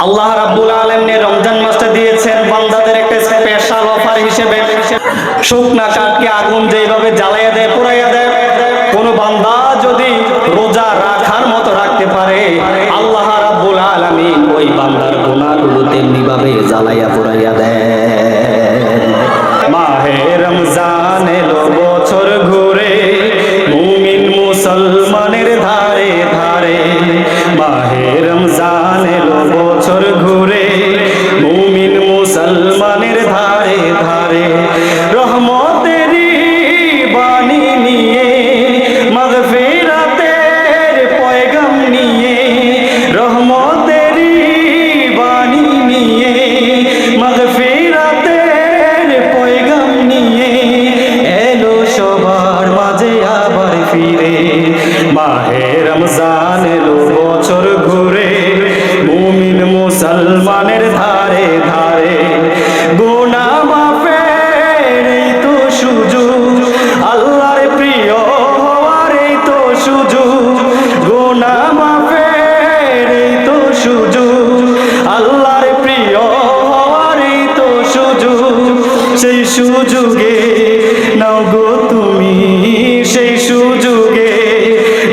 আল্লাহ রাব্বুল আলামিন রমজান মাসটা দিয়েছেন বান্দাদের একটা স্পেশাল অফার হিসেবে। শুকনা কাঠকে আগুন যেভাবে জ্বালাইয়া দেয়, পুড়াইয়া দেয়, কোন বান্দা যদি রোজা রাখার মতো রাখতে পারে, আল্লাহ রাব্বুল আলামিন ওই বান্দার গুনাহগুলো তেমনি ভাবে জ্বালাইয়া পুড়াইয়া দেয়। মাহে রমজান এলো বছর ঘুরে, মুমিন মুসলমানের ধারে ধারে। মাহে রমজান এলো বছর ঘুরে, মুমিন মুসলমানের ধারে ধারে। রহমতেরই বাণী নিয়ে, মাগফিরাতের পয়গাম নিয়ে, রহমতেরই বাণী নিয়ে, মাগফিরাতের পয়গাম নিয়ে এলো সবার মাঝে আবার ফিরে। মাহে রমজান এলো বছর ঘুরে, মুমিন মুসলমানের ধারে ধারে। গুনাহ মাফের এই তো সুযোগ, আল্লাহর প্রিয় হওয়ার এই তো সুযোগ। গুনাহ মাফের এই তো সুযোগ, আল্লাহর প্রিয় হওয়ার এই তো সুযোগ। সেই সুযোগে নাও গো তুমি, সেই সুযোগে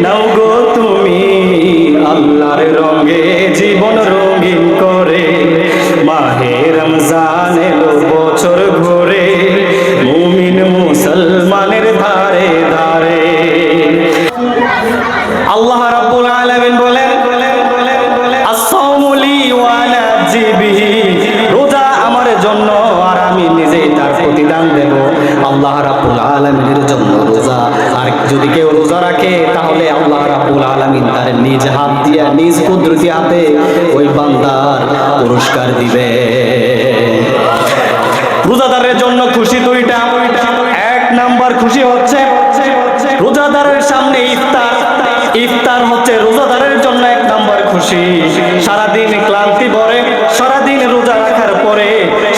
নাও গো তুমি, আল্লাহর রঙে জীবন রঙিন করে। মাহে রমজান এলো বছর ঘুরে, মুমিন মুসলমানের ধারে ধারে। আল্লাহ রাব্বুল আলামিন বলেন, আস-সাওমু লি ওয়া আনা আজজি বিহি। রোজা আমার জন্য আর আমি নিজেই তার প্রতিদান দেব। আল্লাহ রাব্বুল আলামিনের জন্য রোজা। আর যদি কেউ রোজা রাখে, তাহলে আল্লাহ রাব্বুল আলামিন তার নিজ হাত দিয়ে, নিজ কুদরতি হাতে ওই বান্দার পুরস্কার দিবে। রোজাদারের জন্য খুশি দুইটা। এক নাম্বার খুশি হচ্ছে রোজাদারের সামনে ইফতার। ইফতার হচ্ছে রোজাদারের জন্য এক নাম্বার খুশি। সারাদিন ক্লান্তি ভরে, সারাদিন রোজা রাখার পরে,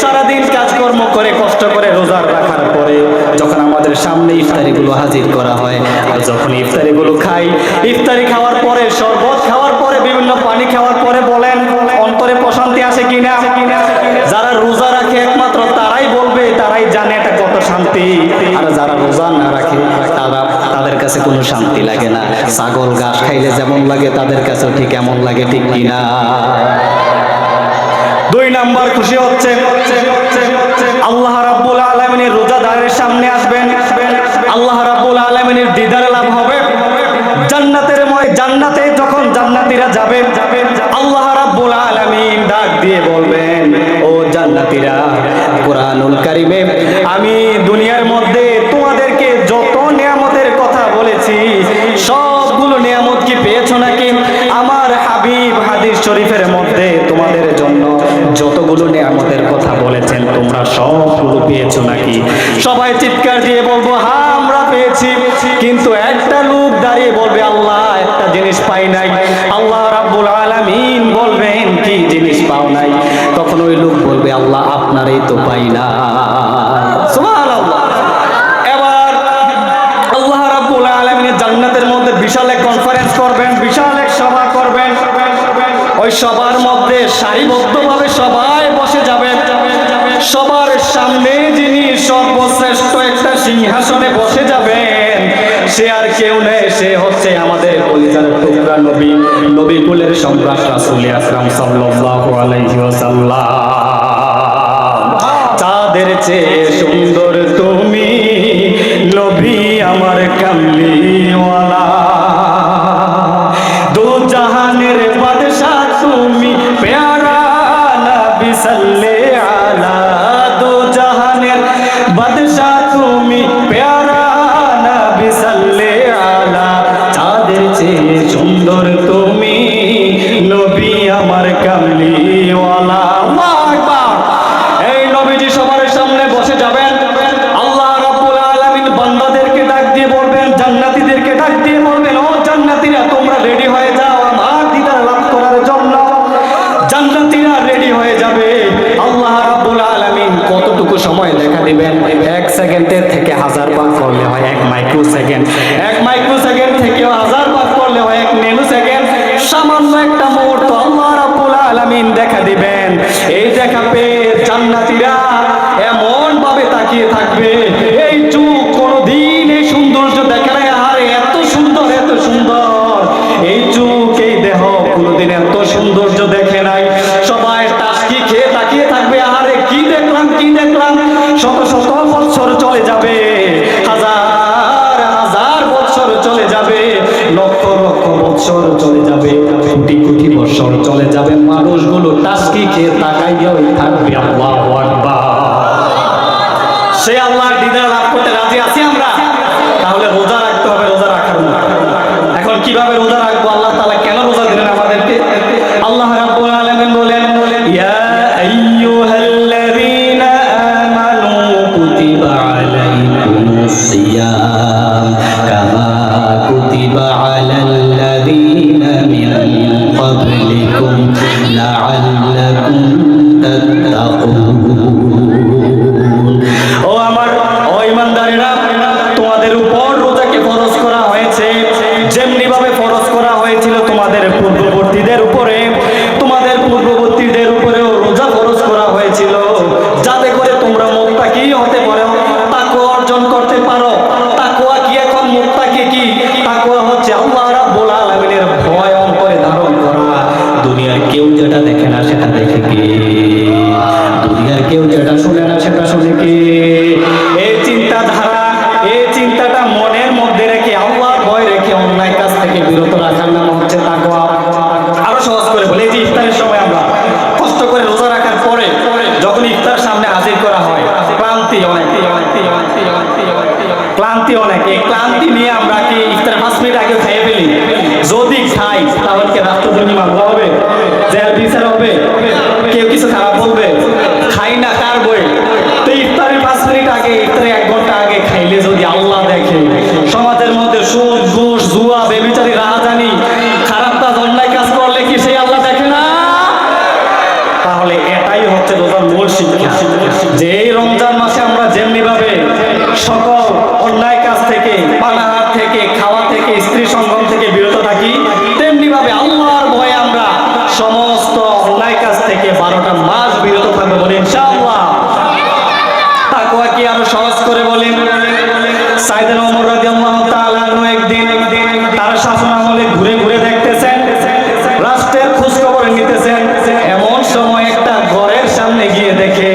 সারাদিন কাজকর্ম করে কষ্ট করে রোজা রাখার পরে যখন আমাদের সামনে ইফতারিগুলো হাজির করা হয়, আর যখন ইফতারিগুলো খাই, ইফতারি খাওয়ার পরে, শরবত খাওয়ার পরে, বিভিন্ন পানি খাওয়ার পরে বলেন অন্তরে প্রশান্তি আসে কিনা? যারা রোজা রাখে একমাত্র তারাই বলবে, তারাই জানে এটা কত শান্তি। আর যারা রোজা না রাখে তাদের কাছে কোনো শান্তি লাগে না। ছাগল ঘাস খাইলে যেমন লাগে তাদের কাছেও ঠিক এমন লাগে, ঠিক কিনা? দুই নাম্বার খুশি হচ্ছে আল্লাহ রাব্বুল আলামিনের রোজাদারের সামনে আসবেন, আল্লাহ রাব্বুল আলামিনের দিদার লাভ হবে। জান্নাতে যখন জান্নাতীরা যাবে, আল্লাহ রাব্বুল আলামিন ডাক দিয়ে বলবেন, ও জান্নাতীরা, কুরআনুল কারীমে আমি দুনিয়ার মধ্যে তোমাদেরকে যত নিয়ামতের কথা বলেছি, সবগুলো নিয়ামত কি পেয়েছো নাকি? আমার হাবিব হাদিস শরীফের মধ্যে তোমাদের জন্য যতগুলো নিয়ামতের কথা বলেছেন, তোমরা সবগুলো পেয়েছো নাকি? সবাই চিৎকার দিয়ে বলবো, হ্যাঁ আমরা পেয়েছি। কিন্তু একটা লোক দাঁড়িয়ে বলবে, আল্লাহ একটা জিনিস পাই নাই। আল্লাহ রাব্বুল আলামিন বলবেন, কি জিনিস পাও নাই? তখন ওই লোক বলবে, আল্লাহ আপনারই তো পাই না। সুবহানাল্লাহ। এবার আল্লাহ রাব্বুল আলামিন জান্নাতের মধ্যে বিশাল এক কনফারেন্স করবেন, বিশাল এক সভা করবেন। ওই সবার মধ্যে সারিবদ্ধভাবে সবাই বসে যাবেন। সবার সামনে যিনি সর্বশ্রেষ্ঠ একটা সিংহাসনে বসে যাবেন, সে আর কেউ নেই, সে হচ্ছে আমাদের কলিজার টুকরা নবী, নবী কুলের সম্রাট রাসূল আকরাম সাল্লাল্লাহু আলাইহি ওয়াসাল্লাম। চাঁদের চেয়ে সুন্দর তুমি নবী আমার কামলিওয়ালা, দু জাহানের বাদশা তুমি প্যারা নবী সাল্লাল্লাহু আলা, দু জাহানের বাদশা তুমি প্যারা নবী সাল্লাল্লাহু আলা। চাঁদের চেয়ে সুন্দর তুমি নবী আমার কামলিওয়ালা। আল্লাহু আকবার। এই নবীজি সবার সামনে বসে যাবেন। আল্লাহ রাব্বুল আলামিন বান্দাদেরকে ডাক দিয়ে বলবেন, জান্নাতীদেরকে ডাক দিয়ে বলবেন, ও জান্নাতীরা তোমরা রেডি হয়ে যাও আমার দিদার লাভ করার জন্য। জান্নাতীরা রেডি হয়ে যাবে। আল্লাহ রাব্বুল আলামিন কতটুকু সময় দেখা দিবেন? 1 সেকেন্ডের থেকে 1000 ভাগ করলে হয় 1 মাইক্রো সেকেন্ড, 1 মাইক্রো সেকেন্ড থেকে 1000 ভাগ করলে হয় 1 ন্যানো সেকেন্ড। সামান্য একটা মুহূর্ত আল্লাহ রাব্বুল আলামিন দেখা দেখা দিবেন। এই দেখা পেয়ে জান্নাতীরা এমন ভাবে তাকিয়ে থাকবে, এই চোখ কোনোদিন এই সৌন্দর্য দেখে নাই। আরে এত সুন্দর, এত সুন্দর এই চোখ, এই দেহ কোনোদিন এত সৌন্দর্য দেখে নাই। সবাই টাসকি খেয়ে তাকিয়ে থাকবে, আরে কি দেখলাম, কি দেখলাম। শত শত বছর চলে যাবে, হাজার হাজার বছর চলে যাবে, লক্ষ লক্ষ বছর চলে যাবে, কোটি কোটি বছর চলে যাবে, মানুষগুলো টাসকি খেয়ে তাকাইয়াই থাকবে। আল্লাহু আকবার। সে আল্লাহর দিদার লাভ করতে রাজি আছি আমরা? তাহলে রোজা রাখতে হবে, রোজা রাখার মতো। এখন কিভাবে রোজা রাখবো? আল্লাহ তাআলা কেন রোজা দিলেন আমাদেরকে? আল্লাহ রাব্বুল আলামিন বলেন, ইয়া আইয়ুহাল্লাযীনা আমানু কুতিবা আলাইকুমুস সিয়াম কামা কুতিবা আলাল্লাযীনা মিন ক্বাবলিকুম লাআল্লাকুম তাত্তাকুন। ও আমার ও ঈমানদারেরা, তোমাদের উপর রোজাকে ফরজ করা হয়েছে যেমনি ভাবে ফরজ করা হয়েছিল তোমাদের পূর্ববর্তীদের উপরে। তোমাদের পূর্ববর্তীদের উপরেও রোজা ফরজ করা হয়েছিল, যাতে করে তোমরা মুত্তাকি হতে পারো, তাকওয়া অর্জন করতে পারো। তাকওয়া কি? এখন মুত্তাকি কি? তাকওয়া হচ্ছে আল্লাহ রাব্বুল আলামিনের ভয় অন্তরে ধারণ করা। দুনিয়ার কেউ যেটা দেখে না সেটা দেখে কে? দুনিয়ার কেউ যেটা শুনে না সেটা শুনে কে? এই চিন্তাধারা, এই চিন্তাটা মনের মধ্যে রেখে, আল্লাহর ভয় রেখে অন্যায় কাজ থেকে বিরত রাখার নাম হচ্ছে তাকওয়া। আরো সহজ করে বলি, যে ইফতারের সময় আমরা কষ্ট করে রোজা রাখার পরে যখন ইফতার সামনে হাজির করা হয়, ক্লান্তি অনেক, ক্লান্তি অনেক। এই ক্লান্তি নিয়ে আমরা কি ইফতার 5 মিনিট আগে খেয়ে ফেলি? যদি খাই তাহলে কি রাষ্ট্রজনী মামলা হবে, জেল বিচার হবে, কেউ কিছু খারাপ বলবে? খাই না, কার বই? তো ইফতারের 5 মিনিট আগে, ইফতারের 1 ঘন্টা আগে খাইলে যদি আল্লাহ দেখে, সমাজের মধ্যে সুদ, ঘুষ, জুয়া, বেবিচারি, রাহাজানি, খারাপ কাজ, অন্যায় কাজ করলে কি সেই আল্লাহ দেখে না? তাহলে এটাই হচ্ছে রোজার মূল শিক্ষা, যে এই রমজান মাসে আমরা যেমনি ভাবে সকল অন্যায় কাজ থেকে, পানাহার থেকে, খাওয়া থেকে, স্ত্রী সঙ্গম থেকে বিরত থাকি, তেমনি ভাবে আল্লাহর ভয়ে আমরা সমস্ত অন্যায় কাজ থেকে 12টা মাস বিরত থাকবো বলে ইনশাআল্লাহ। তাকওয়া কি আরো সহজ করে বলেন? সাইয়েদনা ওমর রাদিয়াল্লাহু তাআলা আনহু একদিন তার শাসন আমলে ঘুরে ঘুরে দেখতেছেন, রাষ্ট্রের খোঁজ খবর নিতেছেন। এমন সময় একটা ঘরের সামনে গিয়ে দেখে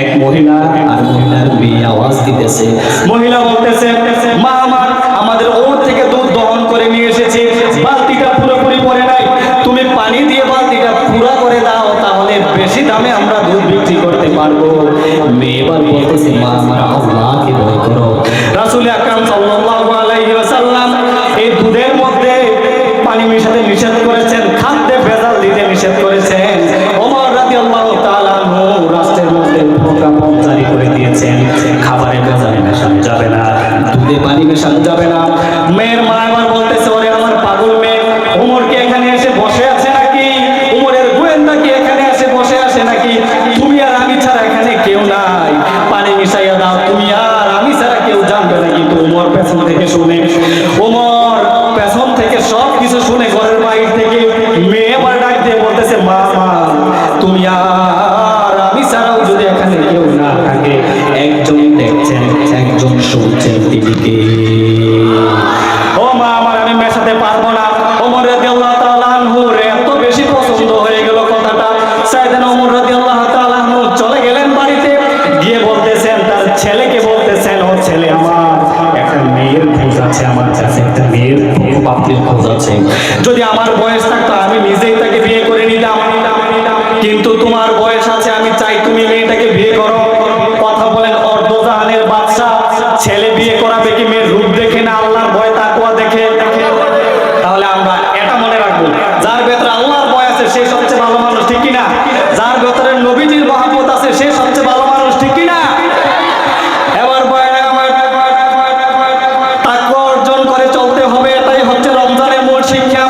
এক মহিলা আর মহিলার মেয়ে আওয়াজ দিতেছে। মহিলা বলতেছে, মা আমার, আমাদের ওর থেকে দুধ দহন করে নিয়ে এসেছি, বালতিটা পুরোপুরি পড়ে নাই, তুমি পানি দিয়ে বালতিটা পুরো করে দাও, তাহলে বেশি দামে আমরা দুধ বিক্রি করতে পারবো। মেয়ে এবার বলতেছে, মা আমার, আল্লাহকে ভয় করো। রাসূল আকরাম সাল্লাল্লাহু আলাইহি ওয়াসাল্লাম এই দুধের মধ্যে পানি মিশাতে নিষেধ করেছেন, খাদ্যে ভেজাল দিতে নিষেধ করেছেন। ওমর রাদিয়াল্লাহু তাআলা আনহু রাষ্ট্রের মধ্যে প্রজ্ঞাপন জারি করে দিয়েছেন, খাবারে ভেজাল মেশানো যাবে না, দুধে পানি মেশানো যাবে না। মেয়ের মা এবার বলতেছে, ওরে আমার পাগল মেয়ে, ওমর কি এখানে এসে বসে আছে নাকি? ওমরের গোয়েন্দা কি এখানে এসে বসে আছে নাকি? তুমি আর আমি ছাড়া এখানে কেউ নাই, পানি মিশাইয়া দাও, তুমি আর আমি ছাড়া কেউ জানবে না। কিন্তু ওমর পেছন থেকে শুনে, ওমর পেছন থেকে সব কিছু শুনে ঘরের বাইরে থেকে মেয়ে আবার ডাক দিয়ে বলতেছে, মা মা, তুমি আর আমি ছাড়াও যদি এখানে কেউ না থাকে, একজন দেখছেন, একজন শুনছেন, তিনি কে? ও মা আমার, আমি মেশাতে পারবো না। ওমর রাদিয়াল্লাহু তাআলা আনহুর এত বেশি পছন্দ হয়ে গেল কথাটা, সাইয়েদনা ওমর রাদিয়াল্লাহু তাআলা আনহু চলে গেলেন বাড়িতে, গিয়ে বলতেছেন তার ছেলেকে, বলতেছেন, ও ছেলে আমার, একটা মেয়ের খোঁজ আছে আমার কাছে, একটা মেয়ের পাত্রীর খোঁজ আছে। যদি আমার বয়স থাকতো আমি নিজেই তাকে বিয়ে করে নিতাম, কিন্তু তোমার বয়স আছে, আমি চাই তুমি মেয়েটাকে বিয়ে করো। কথা বলেন, অর্ধজাহানের বাদশা ছেলে বিয়ে করাবে কি মেয়ের রূপ দেখে না আল্লাহর ভয় তাকওয়া দেখে? তাহলে আমরা এটা মনে রাখবো, যার ভেতরে আল্লাহর ভয় আছে সে সবচেয়ে ভালো মানুষ, ঠিক কিনা? যার ভেতরে নবীজির মহব্বত আছে সে সবচেয়ে ভালো মানুষ, ঠিক কিনা? এবার তাকওয়া অর্জন করে চলতে হবে, এটাই হচ্ছে রমজানের মূল শিক্ষা।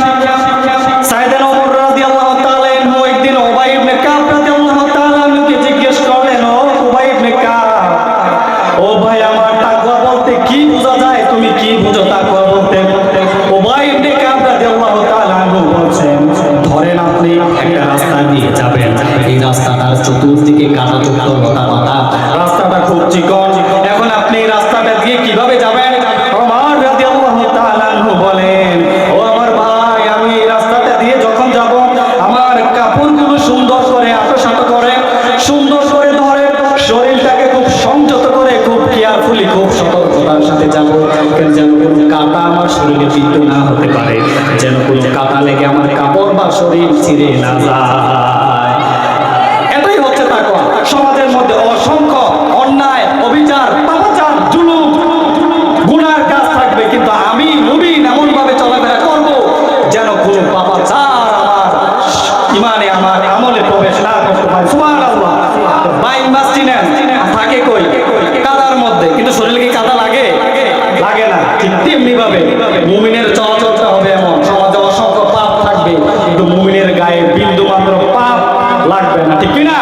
সাইয়েদনা ওমর রাদিয়াল্লাহু তাআলা আনহু একদিন উবাই ইবনে কাব রাদিয়াল্লাহু তাআলা আনহুকে জিজ্ঞেস করলেন, ও উবাই ইবনে কাব, ও ভাই আমার, তাকওয়া বলতে কি বোঝা যায়? তুমি কি বুঝো তাকওয়া বলতে? উবাই ইবনে কাব রাদিয়াল্লাহু তাআলা আনহু বলছেন, ধরেন আপনি একটা রাস্তা দিয়ে যাবেন, এই রাস্তাটার চতুর্দিকে কাঁটাযুক্ত লতা পাতা, রাস্তাটা খুব চিকন। এখন আপনি এই রাস্তাটা দিয়ে কিভাবে যাবেন? ওমর রাদিয়াল্লাহু তাআলা আনহু বলেন, ও আমার ভাই, আমি এই রাস্তাটা দিয়ে যখন যাব, আমার কাপড়গুলো সুন্দর করে আঁটো করে, সুন্দর করে ধরে, শরীরটাকে খুব সংযত করে, খুব কেয়ারফুলি, খুব সতর্কতার সাথে যাব, যেন কোনো কাঁটা আমার শরীরে বিদ্ধ না হতে পারে, যেন কোনো কাঁটা লেগে আমার কাপড় বা শরীর ছিঁড়ে না যায়। এটাই হচ্ছে তাকওয়া। সমাজের মধ্যে অসংখ্য অন্যায়, অবিচার, পাপাচার, জুলুম, গুনার কাজ থাকবে, কিন্তু আমি মুমিন এমন ভাবে চলাফেরা করব যেন কোনো পাপাচার আমার ইমানে, আমার আমলে প্রবেশ না করতে পারে। সুবহানাল্লাহ। বাইন মাছ চিনেন, থাকে কই? কাদার মধ্যে, কিন্তু শরীরে কি কাদা লাগে? লাগে না। ঠিক তেমনি ভাবে মুমিনের চলাচলটা হবে এমন, সমাজে অসংখ্য পাপ থাকবে কিন্তু মুমিনের গায়ে বিন্দু মাত্র পাপ লাগবে না, ঠিক কি না?